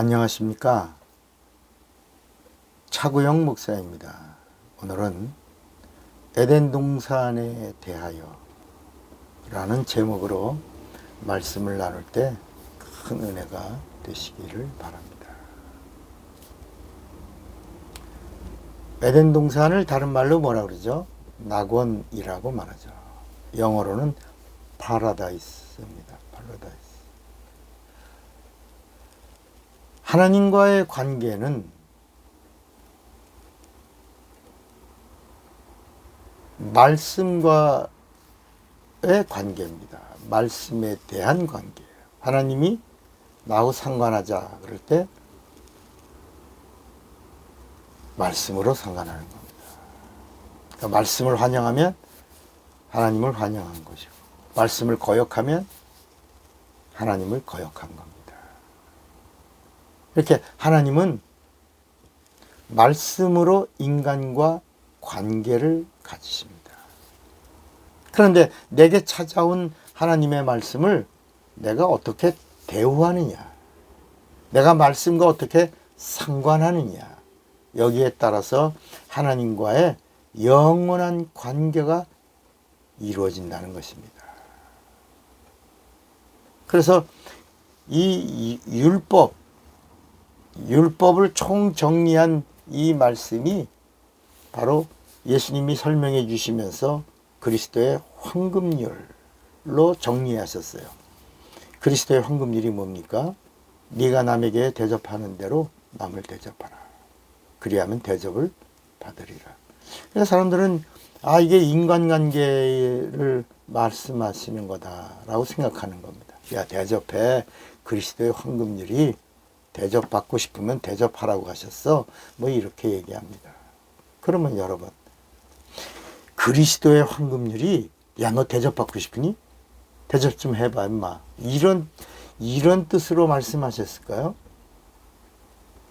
안녕하십니까. 차구영 목사입니다. 오늘은 에덴 동산에 대하여 라는 제목으로 말씀을 나눌 때 큰 은혜가 되시기를 바랍니다. 에덴 동산을 다른 말로 뭐라 그러죠? 낙원이라고 말하죠. 영어로는 파라다이스입니다. 파라다이스. 하나님과의 관계는 말씀과의 관계입니다. 말씀에 대한 관계예요. 하나님이 나하고 상관하자 그럴 때 말씀으로 상관하는 겁니다. 그러니까 말씀을 환영하면 하나님을 환영한 것이고, 말씀을 거역하면 하나님을 거역한 겁니다. 이렇게 하나님은 말씀으로 인간과 관계를 가지십니다. 그런데 내게 찾아온 하나님의 말씀을 내가 어떻게 대우하느냐, 내가 말씀과 어떻게 상관하느냐, 여기에 따라서 하나님과의 영원한 관계가 이루어진다는 것입니다. 그래서 이 율법을 총정리한 이 말씀이 바로 예수님이 설명해 주시면서 그리스도의 황금률로 정리하셨어요. 그리스도의 황금률이 뭡니까? 네가 남에게 대접하는 대로 남을 대접하라. 그리하면 대접을 받으리라. 그래서 사람들은 이게 인간관계를 말씀하시는 거다라고 생각하는 겁니다. 야, 대접해. 그리스도의 황금률이 대접받고 싶으면 대접하라고 하셨어. 뭐 이렇게 얘기합니다. 그러면 여러분, 그리스도의 황금률이 야, 너 대접받고 싶으니? 대접 좀 해봐 임마. 이런 뜻으로 말씀하셨을까요?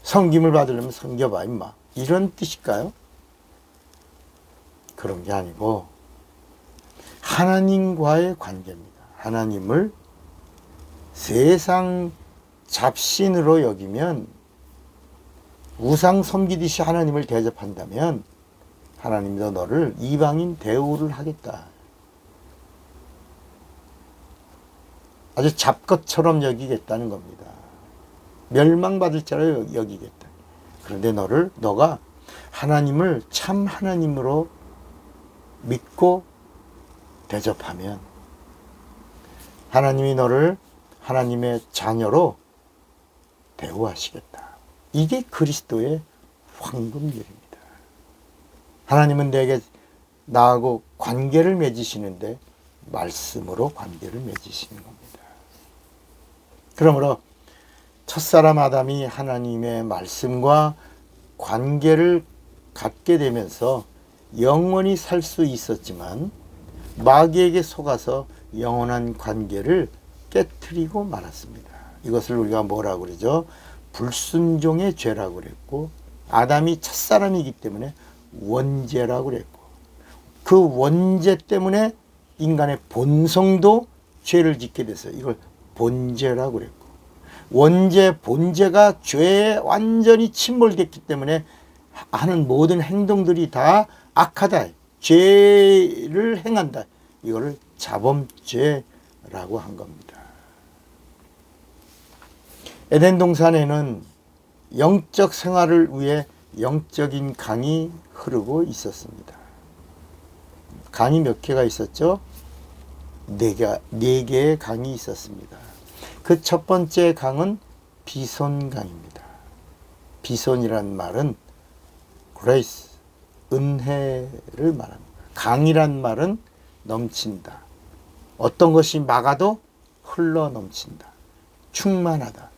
섬김을 받으려면 섬겨봐 임마. 이런 뜻일까요? 그런 게 아니고 하나님과의 관계입니다. 하나님을 세상 잡신으로 여기면, 우상 섬기듯이 하나님을 대접한다면 하나님도 너를 이방인 대우를 하겠다. 아주 잡것처럼 여기겠다는 겁니다. 멸망받을 자로 여기겠다. 그런데 너가 하나님을 참 하나님으로 믿고 대접하면 하나님이 너를 하나님의 자녀로 대우하시겠다. 이게 그리스도의 황금률입니다. 하나님은 나하고 관계를 맺으시는데 말씀으로 관계를 맺으시는 겁니다. 그러므로 첫사람 아담이 하나님의 말씀과 관계를 갖게 되면서 영원히 살 수 있었지만 마귀에게 속아서 영원한 관계를 깨트리고 말았습니다. 이것을 우리가 뭐라고 그러죠? 불순종의 죄라고 그랬고, 아담이 첫사람이기 때문에 원죄라고 그랬고, 그 원죄 때문에 인간의 본성도 죄를 짓게 돼서 이걸 본죄라고 그랬고, 본죄가 죄에 완전히 침몰됐기 때문에 하는 모든 행동들이 다 악하다, 죄를 행한다, 이거를 자범죄라고 한 겁니다. 에덴 동산에는 영적 생활을 위해 영적인 강이 흐르고 있었습니다. 강이 몇 개가 있었죠? 네 개의 강이 있었습니다. 그 첫 번째 강은 비손강입니다. 비손이란 말은 grace, 은혜를 말합니다. 강이란 말은 넘친다. 어떤 것이 막아도 흘러 넘친다. 충만하다.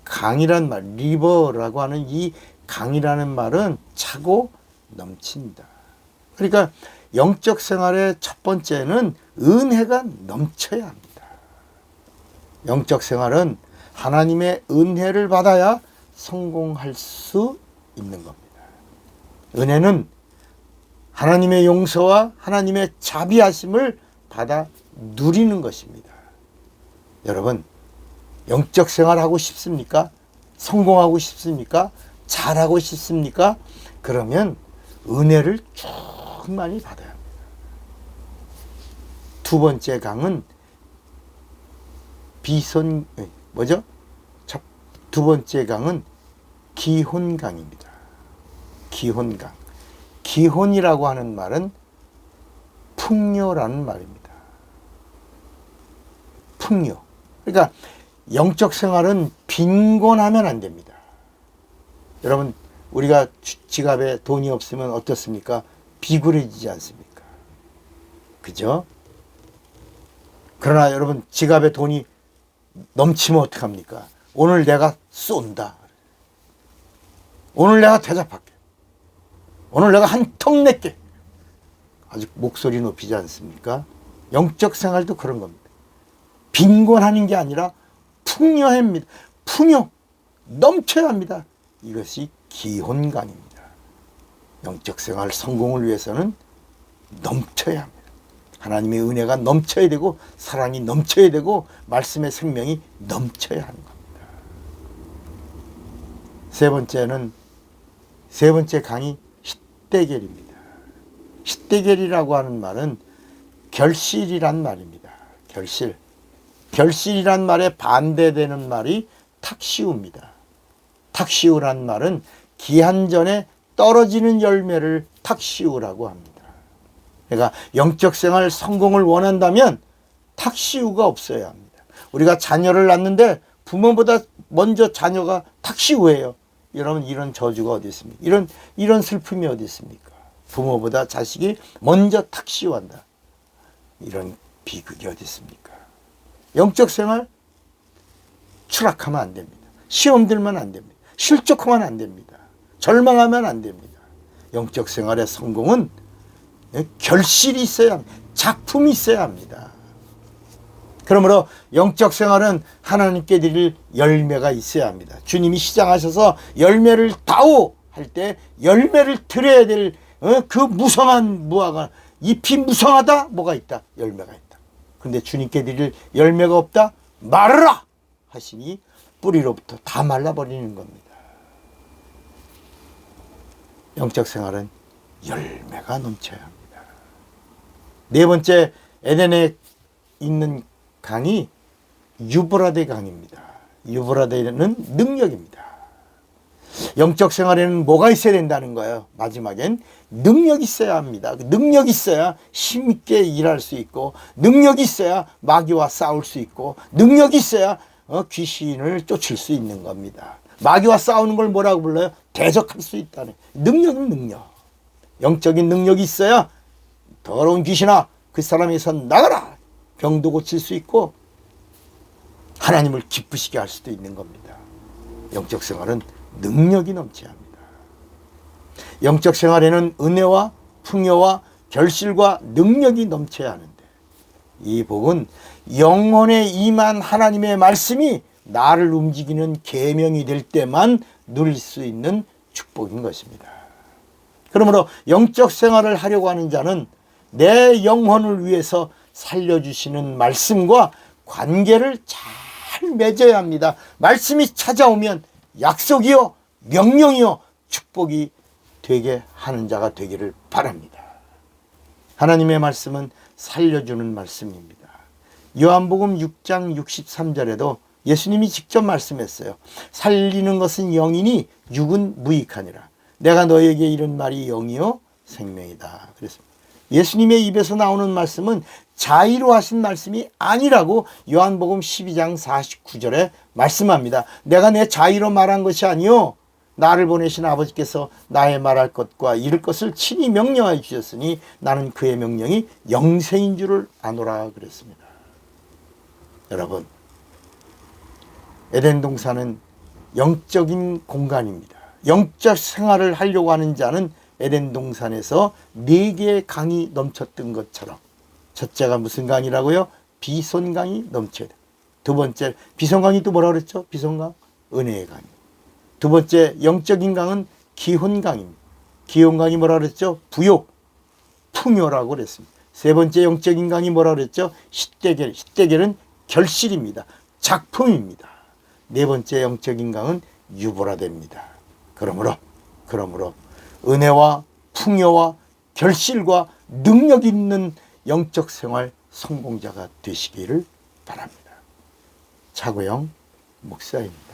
강이란 말, 리버라고 하는 이 강이라는 말은 차고 넘친다. 그러니까 영적 생활의 첫 번째는 은혜가 넘쳐야 합니다. 영적 생활은 하나님의 은혜를 받아야 성공할 수 있는 겁니다. 은혜는 하나님의 용서와 하나님의 자비하심을 받아 누리는 것입니다. 여러분, 영적 생활하고 싶습니까? 성공하고 싶습니까? 잘하고 싶습니까? 그러면 은혜를 쭉 많이 받아야 합니다. 두 번째 강은 두 번째 강은 기혼강입니다. 기혼강. 기혼이라고 하는 말은 풍요라는 말입니다. 풍요. 그러니까 영적 생활은 빈곤하면 안 됩니다. 여러분, 우리가 지갑에 돈이 없으면 어떻습니까? 비굴해지지 않습니까? 그죠? 그러나 여러분, 지갑에 돈이 넘치면 어떡합니까? 오늘 내가 쏜다. 오늘 내가 대접할게. 오늘 내가 한턱 낼게. 아주 목소리 높이지 않습니까? 영적 생활도 그런 겁니다. 빈곤하는 게 아니라 풍요합니다. 풍요. 넘쳐야 합니다. 이것이 기혼강입니다. 영적 생활 성공을 위해서는 넘쳐야 합니다. 하나님의 은혜가 넘쳐야 되고 사랑이 넘쳐야 되고 말씀의 생명이 넘쳐야 하는 겁니다. 세 번째 강이 싯대결입니다. 싯대결이라고 하는 말은 결실이란 말입니다. 결실. 결실이란 말에 반대되는 말이 탁시우입니다. 탁시우란 말은 기한 전에 떨어지는 열매를 탁시우라고 합니다. 그러니까 영적 생활 성공을 원한다면 탁시우가 없어야 합니다. 우리가 자녀를 낳는데 부모보다 먼저 자녀가 탁시우예요. 여러분, 이런 저주가 어디 있습니까? 이런 슬픔이 어디 있습니까? 부모보다 자식이 먼저 탁시우한다. 이런 비극이 어디 있습니까? 영적 생활 추락하면 안 됩니다. 시험 들면 안 됩니다. 실족하면 안 됩니다. 절망하면 안 됩니다. 영적 생활의 성공은 결실이 있어야 합니다. 작품이 있어야 합니다. 그러므로 영적 생활은 하나님께 드릴 열매가 있어야 합니다. 주님이 시작하셔서 열매를 다오 할 때 열매를 드려야 될 그 무성한 무화과 잎이 무성하다? 뭐가 있다? 열매가 있다. 근데 주님께 드릴 열매가 없다? 말라 하시니 뿌리로부터 다 말라버리는 겁니다. 영적 생활은 열매가 넘쳐야 합니다. 네 번째, 에덴에 있는 강이 유브라데 강입니다. 유브라데는 능력입니다. 영적 생활에는 뭐가 있어야 된다는 거예요? 마지막엔 능력이 있어야 합니다. 능력이 있어야 힘있게 일할 수 있고, 능력이 있어야 마귀와 싸울 수 있고, 능력이 있어야 귀신을 쫓을 수 있는 겁니다. 마귀와 싸우는 걸 뭐라고 불러요? 대적할 수 있다는. 능력은 능력. 영적인 능력이 있어야 더러운 귀신아 그 사람에서 나가라. 병도 고칠 수 있고 하나님을 기쁘시게 할 수도 있는 겁니다. 영적 생활은 능력이 넘쳐야 합니다. 영적 생활에는 은혜와 풍요와 결실과 능력이 넘쳐야 하는데, 이 복은 영혼에 임한 하나님의 말씀이 나를 움직이는 계명이 될 때만 누릴 수 있는 축복인 것입니다. 그러므로 영적 생활을 하려고 하는 자는 내 영혼을 위해서 살려주시는 말씀과 관계를 잘 맺어야 합니다. 말씀이 찾아오면 약속이요, 명령이요, 축복이 되게 하는 자가 되기를 바랍니다. 하나님의 말씀은 살려주는 말씀입니다. 요한복음 6장 63절에도 예수님이 직접 말씀했어요. 살리는 것은 영이니 육은 무익하니라. 내가 너에게 이런 말이 영이요 생명이다. 그랬습니다. 예수님의 입에서 나오는 말씀은 자의로 하신 말씀이 아니라고 요한복음 12장 49절에 말씀합니다. 내가 내 자의로 말한 것이 아니요 나를 보내신 아버지께서 나의 말할 것과 이룰 것을 친히 명령하여 주셨으니 나는 그의 명령이 영생인 줄을 아노라 그랬습니다. 여러분, 에덴 동산은 영적인 공간입니다. 영적 생활을 하려고 하는 자는 에덴 동산에서 4개의 강이 넘쳤던 것처럼, 첫째가 무슨 강이라고요? 비손강이 넘쳐야 돼. 두 번째, 비손강이 또 뭐라 그랬죠? 비손강? 은혜의 강이. 두 번째, 영적인 강은 기혼강입니다. 기혼강이 뭐라 그랬죠? 부욕, 풍요라고 그랬습니다. 세 번째 영적인 강이 뭐라 그랬죠? 싯대결. 싯대결은 결실입니다. 작품입니다. 네 번째 영적인 강은 유보라됩니다. 그러므로 은혜와 풍요와 결실과 능력 있는 영적 생활 성공자가 되시기를 바랍니다. 차고영 목사입니다.